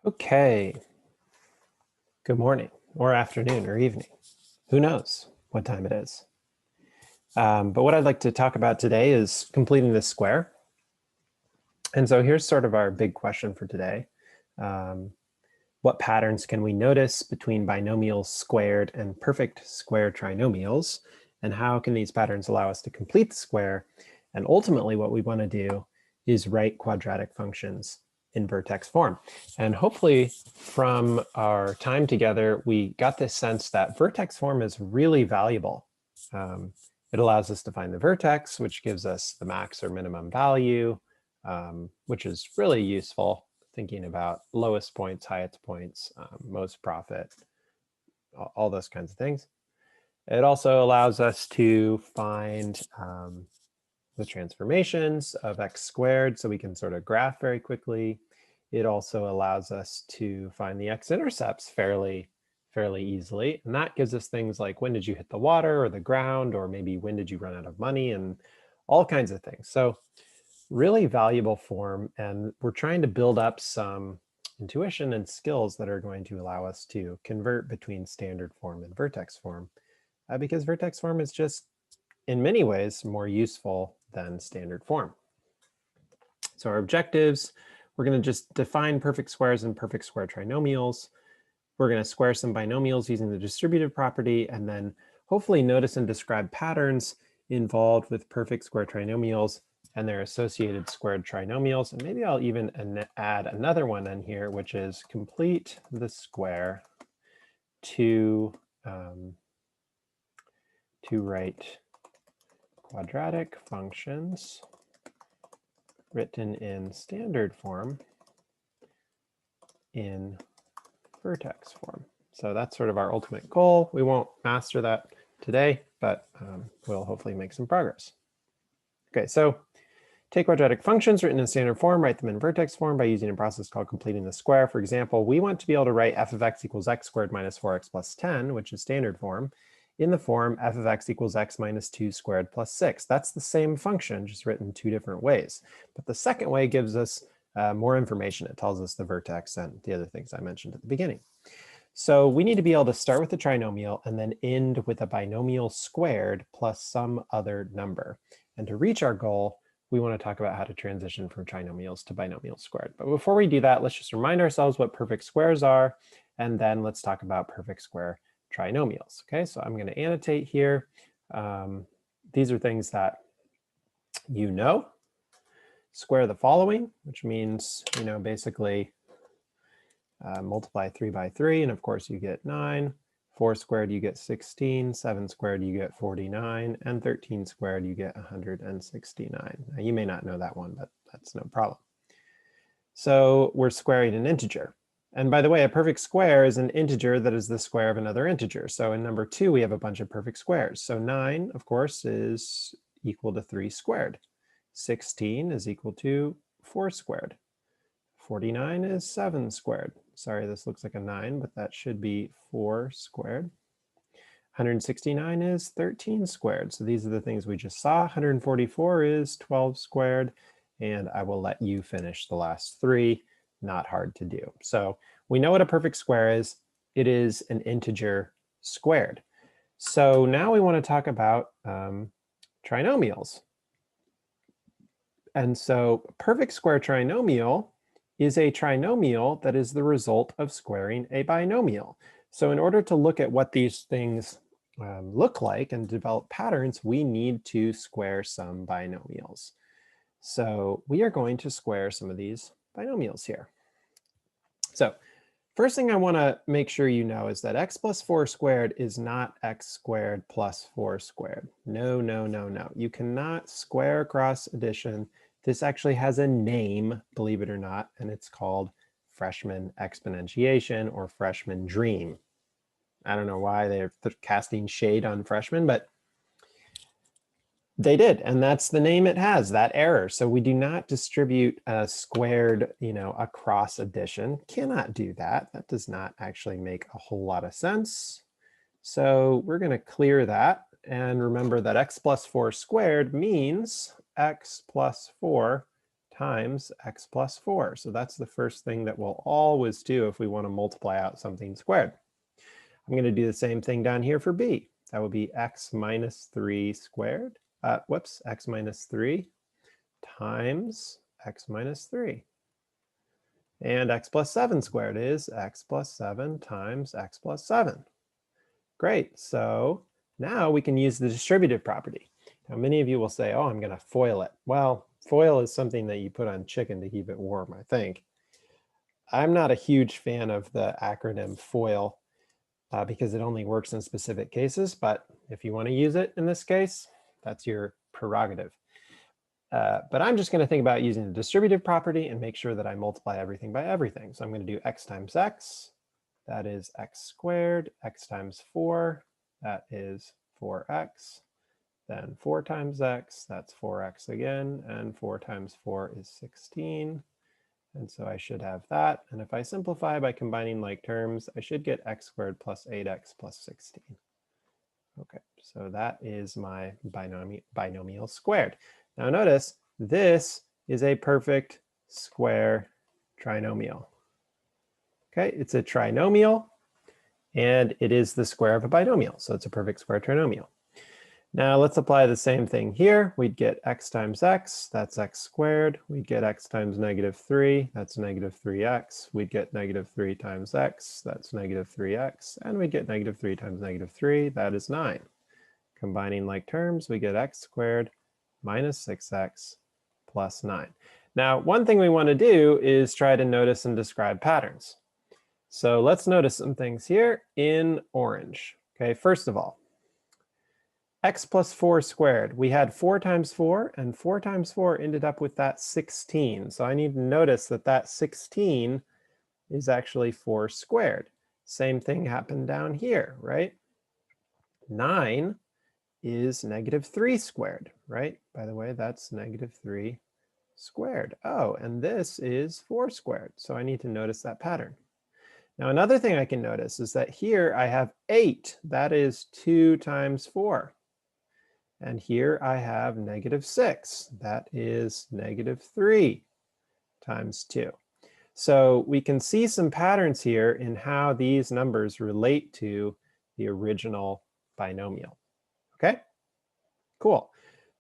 Okay, good morning or afternoon or evening. Who knows what time it is? But what I'd like to talk about today is completing this square. And so here's sort of our big question for today. What patterns can we notice between binomials squared and perfect square trinomials? And how can these patterns allow us to complete the square? And ultimately what we want to do is write quadratic functions in vertex form. And hopefully from our time together, we got this sense that vertex form is really valuable. It allows us to find the vertex, which gives us the max or minimum value, which is really useful thinking about lowest points, highest points, most profit, all those kinds of things. It also allows us to find the transformations of x squared, so we can sort of graph very quickly. It also allows us to find the x-intercepts fairly easily. And that gives us things like when did you hit the water or the ground, or maybe when did you run out of money, and all kinds of things. So really valuable form, and we're trying to build up some intuition and skills that are going to allow us to convert between standard form and vertex form, because vertex form is just in many ways more useful than standard form. So our objectives, we're going to just define perfect squares and perfect square trinomials. We're going to square some binomials using the distributive property, and then hopefully notice and describe patterns involved with perfect square trinomials and their associated squared trinomials. And maybe I'll even add another one in here, which is complete the square to write quadratic functions written in standard form in vertex form. So that's sort of our ultimate goal. We won't master that today, but we'll hopefully make some progress. Okay, so take quadratic functions written in standard form, write them in vertex form by using a process called completing the square. For example, we want to be able to write f of x equals x squared minus 4x plus 10, which is standard form, in the form f of x equals x minus 2 squared plus 6. That's the same function, just written two different ways. But the second way gives us more information. It tells us the vertex and the other things I mentioned at the beginning. So we need to be able to start with the trinomial and then end with a binomial squared plus some other number. And to reach our goal, we want to talk about how to transition from trinomials to binomials squared. But before we do that, let's just remind ourselves what perfect squares are, and then let's talk about perfect square trinomials. Okay, so I'm going to annotate here. These are things that you know. Square the following, which means, basically multiply 3 by 3, and of course you get 9. 4 squared, you get 16. 7 squared, you get 49. And 13 squared, you get 169. Now, you may not know that one, but that's no problem. So we're squaring an integer. And by the way, a perfect square is an integer that is the square of another integer. So in number 2, we have a bunch of perfect squares. So 9, of course, is equal to 3 squared. 16 is equal to 4 squared. 49 is 7 squared. Sorry, this looks like a 9, but that should be 4 squared. 169 is 13 squared. So these are the things we just saw. 144 is 12 squared. And I will let you finish the last 3. Not hard to do. So we know what a perfect square is. It is an integer squared. So now we want to talk about trinomials. And so perfect square trinomial is a trinomial that is the result of squaring a binomial. So in order to look at what these things look like and develop patterns, we need to square some binomials. So we are going to square some of these binomials here. So first thing I want to make sure you know is that x plus 4 squared is not x squared plus 4 squared. No, no, no, no. You cannot square cross addition. This actually has a name, believe it or not, and it's called freshman exponentiation or freshman dream. I don't know why they're casting shade on freshmen, but they did, and that's the name it has, that error. So we do not distribute a squared, a cross addition. Cannot do that. That does not actually make a whole lot of sense. So we're going to clear that. And remember that x plus 4 squared means x plus 4 times x plus 4. So that's the first thing that we'll always do if we want to multiply out something squared. I'm going to do the same thing down here for b. That would be x minus 3 squared. X minus 3 times x minus 3. And x plus 7 squared is x plus 7 times x plus 7. Great. So now we can use the distributive property. Now, many of you will say, oh, I'm going to FOIL it. Well, FOIL is something that you put on chicken to keep it warm, I think. I'm not a huge fan of the acronym FOIL because it only works in specific cases. But if you want to use it in this case, that's your prerogative. But I'm just going to think about using the distributive property and make sure that I multiply everything by everything. So I'm going to do x times x. That is x squared. X times 4. That is 4x. Then 4 times x. That's 4x again. And 4 times 4 is 16. And so I should have that. And if I simplify by combining like terms, I should get x squared plus 8x plus 16. OK, so that is my binomial squared. Now notice, this is a perfect square trinomial. OK, it's a trinomial, and it is the square of a binomial. So it's a perfect square trinomial. Now let's apply the same thing here. We'd get x times x, that's x squared. We'd get x times negative 3, that's negative 3x. We'd get negative 3 times x, that's negative 3x. And we'd get negative 3 times negative 3, that is 9. Combining like terms, we get x squared minus 6x plus 9. Now, one thing we want to do is try to notice and describe patterns. So let's notice some things here in orange. Okay, first of all, x plus 4 squared. We had 4 times 4, and 4 times 4 ended up with that 16. So I need to notice that that 16 is actually 4 squared. Same thing happened down here, right? 9 is negative 3 squared, right? By the way, that's negative 3 squared. Oh, and this is 4 squared. So I need to notice that pattern. Now, another thing I can notice is that here I have 8. That is 2 times 4. And here I have negative 6. That is negative 3 times 2. So we can see some patterns here in how these numbers relate to the original binomial. OK? Cool.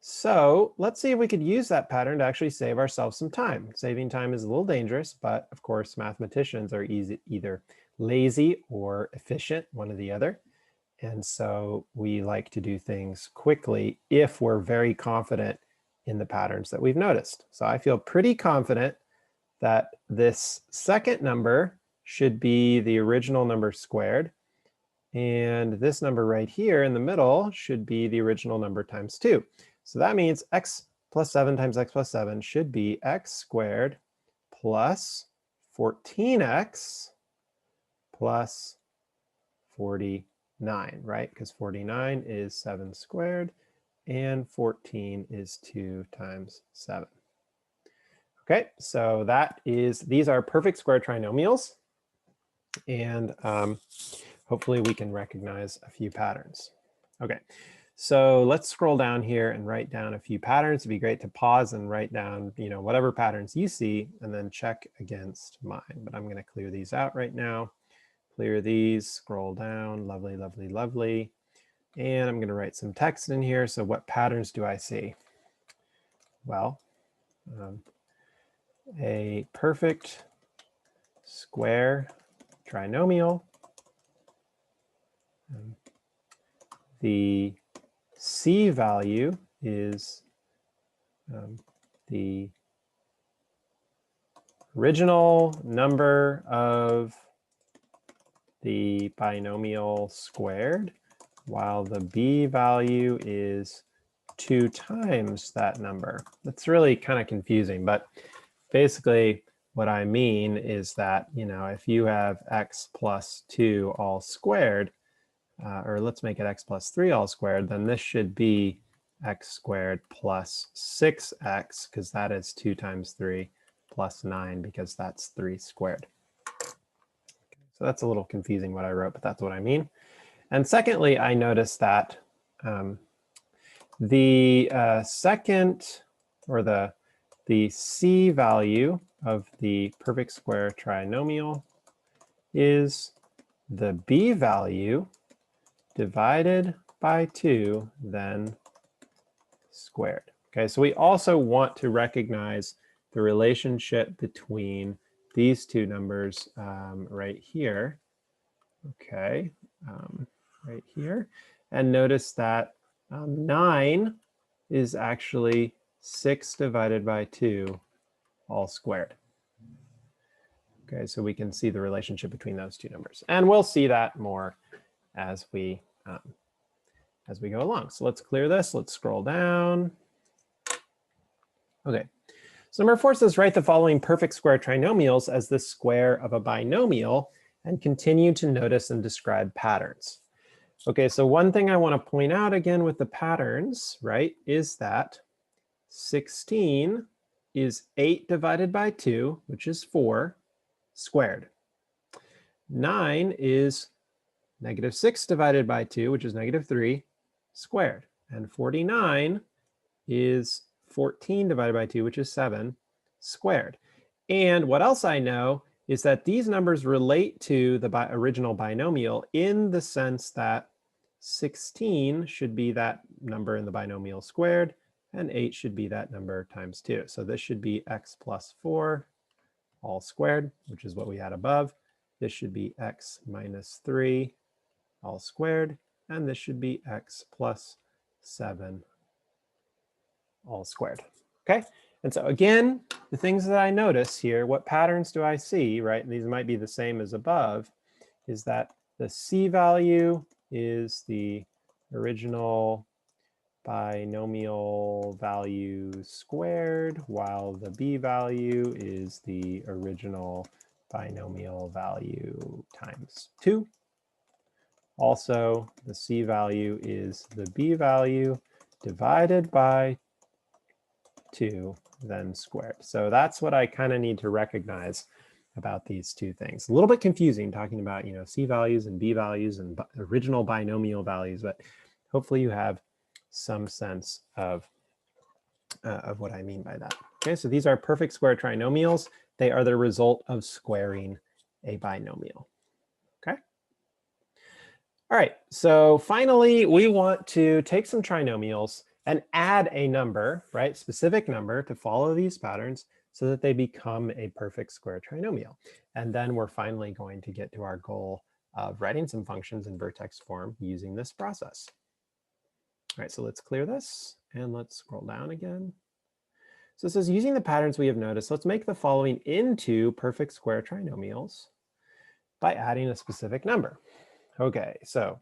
So let's see if we could use that pattern to actually save ourselves some time. Saving time is a little dangerous, but of course, mathematicians are either lazy or efficient, one or the other. And so we like to do things quickly if we're very confident in the patterns that we've noticed. So I feel pretty confident that this second number should be the original number squared. And this number right here in the middle should be the original number times 2. So that means x plus 7 times x plus 7 should be x squared plus 14x plus 49, right? Because 49 is 7 squared, and 14 is 2 times 7. OK, so these are perfect square trinomials. And hopefully we can recognize a few patterns. OK, so let's scroll down here and write down a few patterns. It'd be great to pause and write down, whatever patterns you see, and then check against mine. But I'm going to clear these out right now. Clear these, scroll down, lovely, lovely, lovely. And I'm going to write some text in here. So what patterns do I see? Well, a perfect square trinomial. The C value is the original number of the binomial squared, while the B value is 2 times that number. That's really kind of confusing, but basically what I mean is that, if you have x plus 2 all squared, or let's make it x plus 3 all squared, then this should be x squared plus 6x, because that is 2 times 3 plus 9, because that's 3 squared. So that's a little confusing what I wrote, but that's what I mean. And secondly, I noticed that the second, or the the C value of the perfect square trinomial is the B value divided by 2, then squared. Okay, so we also want to recognize the relationship between these two numbers right here. Okay, right here. And notice that 9 is actually 6 divided by 2 all squared. Okay, so we can see the relationship between those two numbers. And we'll see that more as we go along. So let's clear this. Let's scroll down. Okay, so number 4 says write the following perfect square trinomials as the square of a binomial and continue to notice and describe patterns. Okay, so one thing I want to point out again with the patterns, right, is that 16 is 8 divided by 2, which is 4, squared. 9 is -6 divided by 2, which is -3, squared. And 49 is 14 divided by 2, which is 7, squared. And what else I know is that these numbers relate to the original binomial in the sense that 16 should be that number in the binomial squared, and 8 should be that number times 2. So this should be x plus 4 all squared, which is what we had above. This should be x minus 3 all squared, and this should be x plus 7 all squared. Okay, and so again, the things that I notice here, what patterns do I see, right? And these might be the same as above, is that the C value is the original binomial value squared, while the B value is the original binomial value times 2. Also, the C value is the B value divided by 2, then squared. So that's what I kind of need to recognize about these two things. A little bit confusing talking about, C values and B values and original binomial values, but hopefully you have some sense of what I mean by that. Okay, so these are perfect square trinomials. They are the result of squaring a binomial. Okay. All right, so finally, we want to take some trinomials and add a number, right, specific number to follow these patterns so that they become a perfect square trinomial. And then we're finally going to get to our goal of writing some functions in vertex form using this process. All right, so let's clear this and let's scroll down again. So it says using the patterns we have noticed, let's make the following into perfect square trinomials by adding a specific number. Okay, so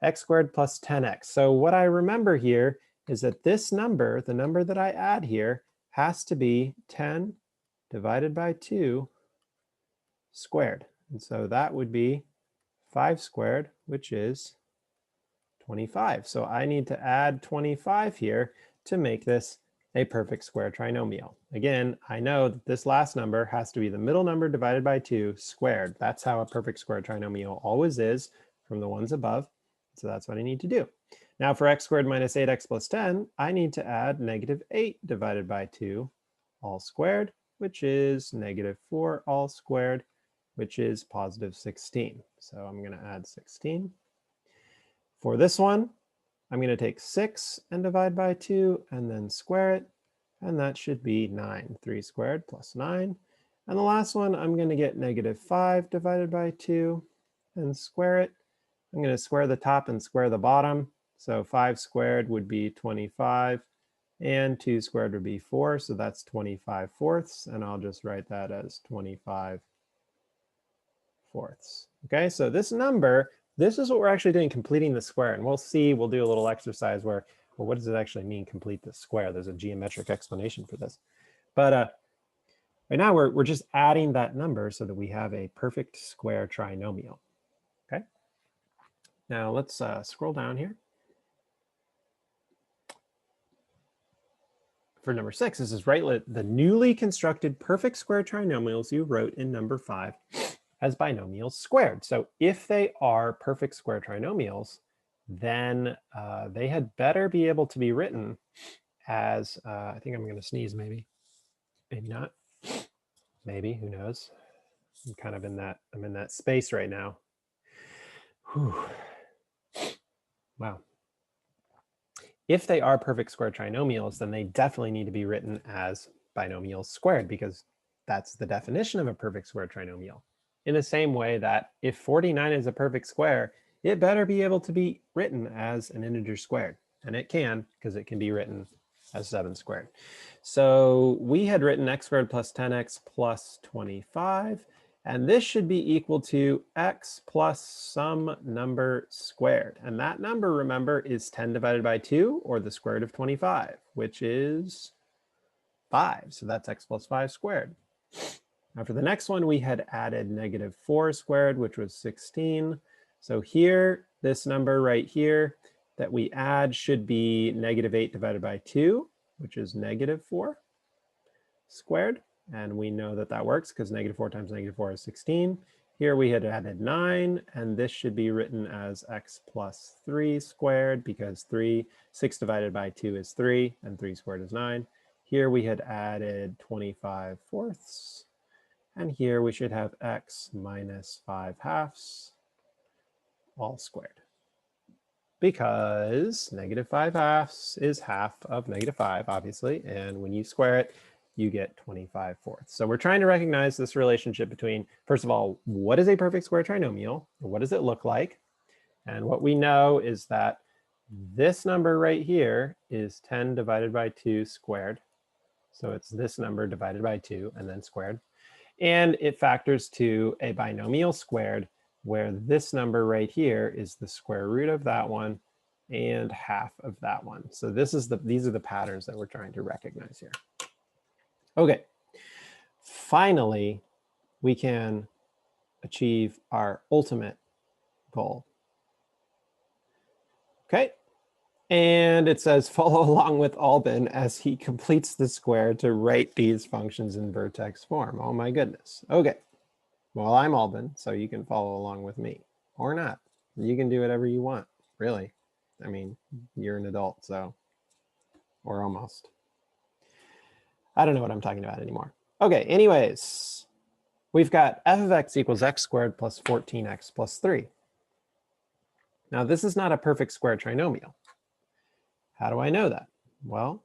x squared plus 10x. So what I remember here is that this number, the number that I add here, has to be 10 divided by 2 squared. And so that would be 5 squared, which is 25. So I need to add 25 here to make this a perfect square trinomial. Again, I know that this last number has to be the middle number divided by 2 squared. That's how a perfect square trinomial always is from the ones above. So that's what I need to do. Now for x squared minus 8x plus 10, I need to add -8 divided by 2 all squared, which is -4 all squared, which is positive 16. So I'm going to add 16. For this one, I'm going to take 6 and divide by 2 and then square it. And that should be 9. 3 squared plus 9. And the last one, I'm going to get -5 divided by 2 and square it. I'm going to square the top and square the bottom. So 5 squared would be 25. And 2 squared would be 4. So that's 25 fourths. And I'll just write that as 25 fourths. Okay, so this number, this is what we're actually doing, completing the square. And we'll see, we'll do a little exercise where, well, what does it actually mean, complete the square? There's a geometric explanation for this. But right now, we're just adding that number so that we have a perfect square trinomial. Okay. Now let's scroll down here. For number 6, this is write the newly constructed perfect square trinomials you wrote in number 5 as binomials squared. So if they are perfect square trinomials, then they had better be able to be written as, I think I'm going to sneeze maybe. Maybe not. Maybe, who knows? I'm kind of I'm in that space right now. Whew. Wow. If they are perfect square trinomials, then they definitely need to be written as binomials squared, because that's the definition of a perfect square trinomial. In the same way that if 49 is a perfect square, it better be able to be written as an integer squared. And it can, because it can be written as 7 squared. So we had written x squared plus 10x plus 25. And this should be equal to x plus some number squared. And that number, remember, is 10 divided by 2, or the square root of 25, which is 5. So that's x plus 5 squared. Now for the next one, we had added negative 4 squared, which was 16. So here, this number right here that we add should be negative 8 divided by 2, which is negative 4 squared. And we know that that works because negative 4 times negative 4 is 16. Here we had added 9, and this should be written as x plus 3 squared, because 6 divided by 2 is 3, and 3 squared is 9. Here we had added 25 fourths. And here we should have x minus 5 halves, all squared. Because negative 5 halves is half of negative 5, obviously. And when you square it, you get 25 fourths. So we're trying to recognize this relationship between, first of all, what is a perfect square trinomial? What does it look like? And what we know is that this number right here is 10 divided by 2 squared. So it's this number divided by 2 and then squared. And it factors to a binomial squared, where this number right here is the square root of that one and half of that one. So these are the patterns that we're trying to recognize here. Okay, finally, we can achieve our ultimate goal. Okay, and it says follow along with Albin as he completes the square to write these functions in vertex form. Oh my goodness. Okay, well, I'm Albin, so you can follow along with me, or not. You can do whatever you want, really. I mean, you're an adult, so, or almost. I don't know what I'm talking about anymore. Okay, anyways, we've got f of x equals x squared plus 14x plus 3. Now, this is not a perfect square trinomial. How do I know that? Well,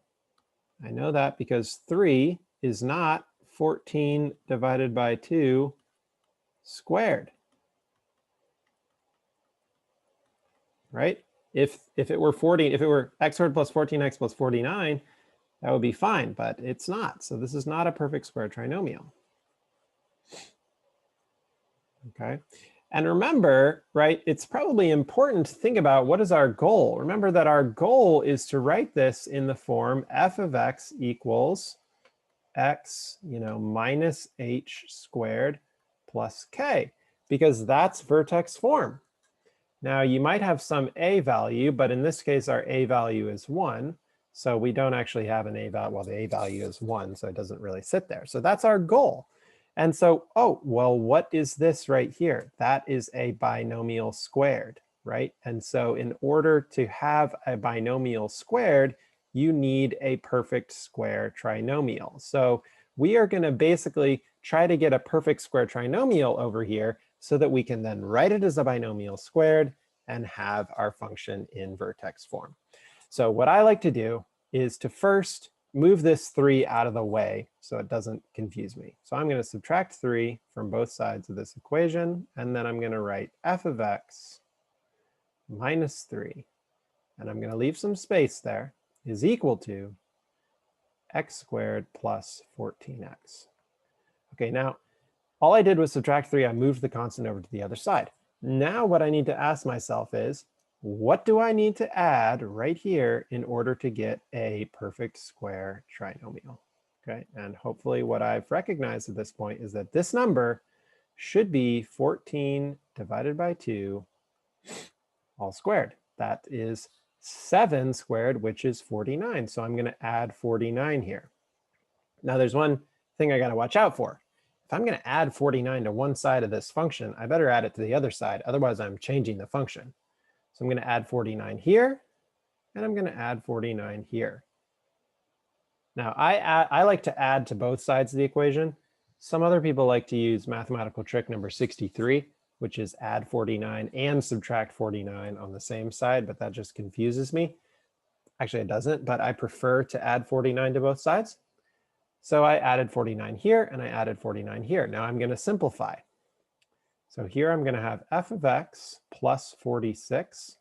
I know that because 3 is not 14 divided by 2 squared. Right? If it were x squared plus 14x plus 49, that would be fine, but it's not. So this is not a perfect square trinomial. Okay. And remember, right, it's probably important to think about what is our goal. Remember that our goal is to write this in the form f of x equals x, minus h squared plus k, because that's vertex form. Now, you might have some a value, but in this case, our a value is 1. So we don't actually have an a value. Well, the a value is 1, so it doesn't really sit there. So that's our goal. And so, oh, well, what is this right here? That is a binomial squared, right? And so in order to have a binomial squared, you need a perfect square trinomial. So we are going to basically try to get a perfect square trinomial over here so that we can then write it as a binomial squared and have our function in vertex form. So what I like to do is to first move this 3 out of the way so it doesn't confuse me. So I'm going to subtract 3 from both sides of this equation, and then I'm going to write f of x minus 3, and I'm going to leave some space there, is equal to x squared plus 14x. Okay, now all I did was subtract 3. I moved the constant over to the other side. Now what I need to ask myself is, what do I need to add right here in order to get a perfect square trinomial? Okay, and hopefully what I've recognized at this point is that this number should be 14 divided by 2 all squared. That is 7 squared, which is 49. So I'm going to add 49 here. Now there's one thing I got to watch out for. If I'm going to add 49 to one side of this function, I better add it to the other side. Otherwise, I'm changing the function. So I'm going to add 49 here, and I'm going to add 49 here. Now, I like to add to both sides of the equation. Some other people like to use mathematical trick number 63, which is add 49 and subtract 49 on the same side, but that just confuses me. Actually, it doesn't, but I prefer to add 49 to both sides. So I added 49 here, and I added 49 here. Now I'm going to simplify. So here I'm going to have f of x plus 46.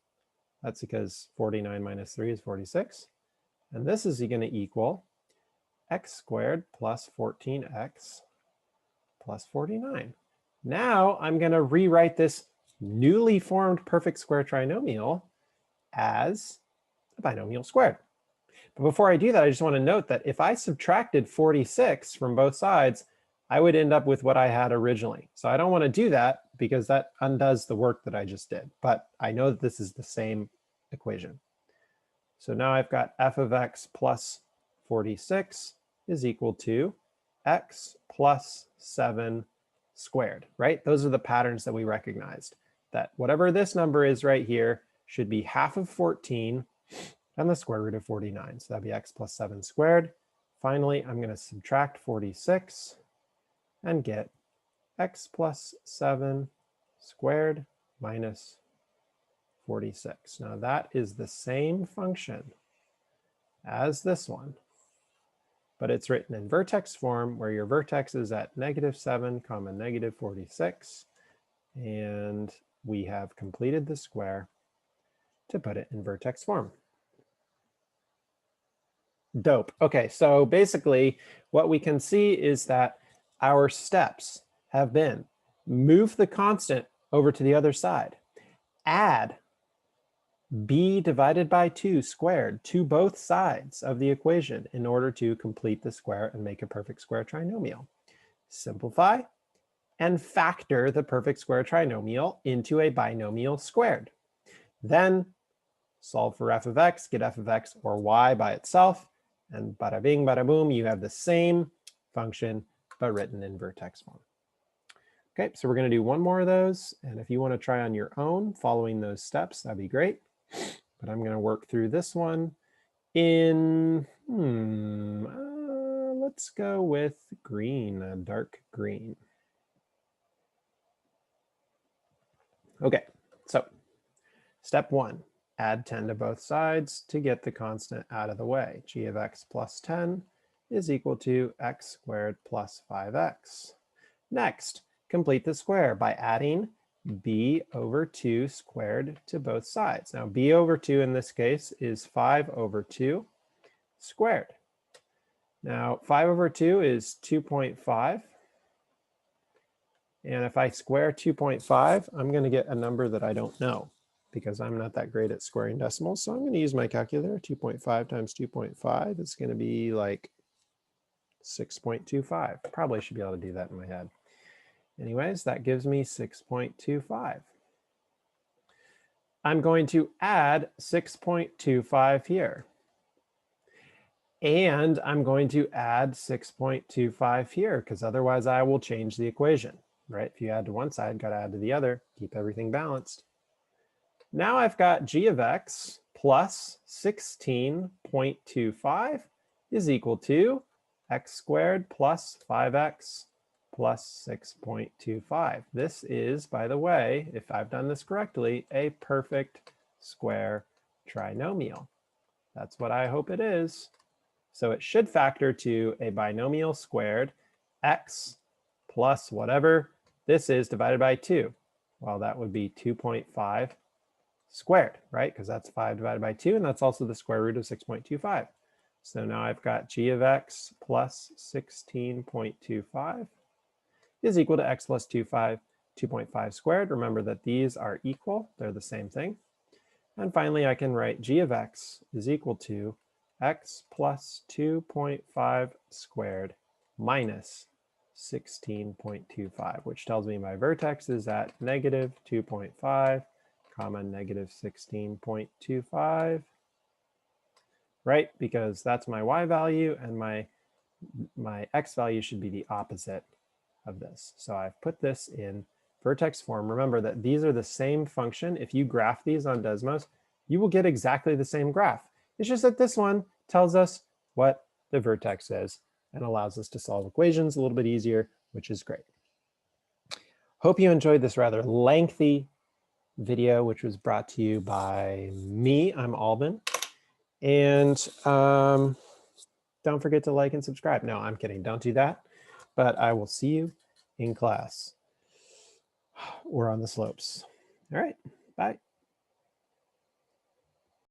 That's because 49 minus 3 is 46. And this is going to equal x squared plus 14x plus 49. Now I'm going to rewrite this newly formed perfect square trinomial as a binomial squared. But before I do that, I just want to note that if I subtracted 46 from both sides, I would end up with what I had originally. So I don't want to do that because that undoes the work that I just did. But I know that this is the same equation. So now I've got f of x plus 46 is equal to x plus 7 squared, right? Those are the patterns that we recognized. That whatever this number is right here should be half of 14 and the square root of 49. So that'd be x plus 7 squared. Finally, I'm going to subtract 46 and get x plus 7 squared minus 46. Now that is the same function as this one, but it's written in vertex form where your vertex is at -7, -46. And we have completed the square to put it in vertex form. Dope. Okay, so basically what we can see is that our steps have been move the constant over to the other side, add b divided by 2 squared to both sides of the equation in order to complete the square and make a perfect square trinomial. Simplify and factor the perfect square trinomial into a binomial squared. Then solve for f of x, get f of x or y by itself, and bada bing, bada boom, you have the same function, but written in vertex form. Okay, so we're going to do one more of those. And if you want to try on your own following those steps, that'd be great. But I'm going to work through this one in, let's go with green, a dark green. Okay, so step 1, add 10 to both sides to get the constant out of the way. G of x plus 10 is equal to x squared plus 5x. Next, complete the square by adding b over 2 squared to both sides. Now b over 2 in this case is 5 over 2 squared. Now 5 over 2 is 2.5. And if I square 2.5, I'm going to get a number that I don't know because I'm not that great at squaring decimals. So I'm going to use my calculator. 2.5 times 2.5 is going to be like 6.25. Probably should be able to do that in my head. Anyways, that gives me 6.25. I'm going to add 6.25 here. And I'm going to add 6.25 here because otherwise I will change the equation, right? If you add to one side, got to add to the other, keep everything balanced. Now I've got g of x plus 16.25 is equal to x squared plus 5x plus 6.25. This is, by the way, if I've done this correctly, a perfect square trinomial. That's what I hope it is. So it should factor to a binomial squared x plus whatever this is divided by 2. Well, that would be 2.5 squared, right? Because that's 5 divided by 2, and that's also the square root of 6.25. So now I've got g of x plus 16.25 is equal to x plus 2.5 squared. Remember that these are equal. They're the same thing. And finally, I can write g of x is equal to x plus 2.5 squared minus 16.25, which tells me my vertex is at -2.5, comma -16.25, right? Because that's my y value, and my x value should be the opposite of this. So I've put this in vertex form. Remember that these are the same function. If you graph these on Desmos, you will get exactly the same graph. It's just that this one tells us what the vertex is and allows us to solve equations a little bit easier, which is great. Hope you enjoyed this rather lengthy video, which was brought to you by me. I'm Alban. And don't forget to like and subscribe. No, I'm kidding. Don't do that. But I will see you in class or on the slopes. All right. Bye.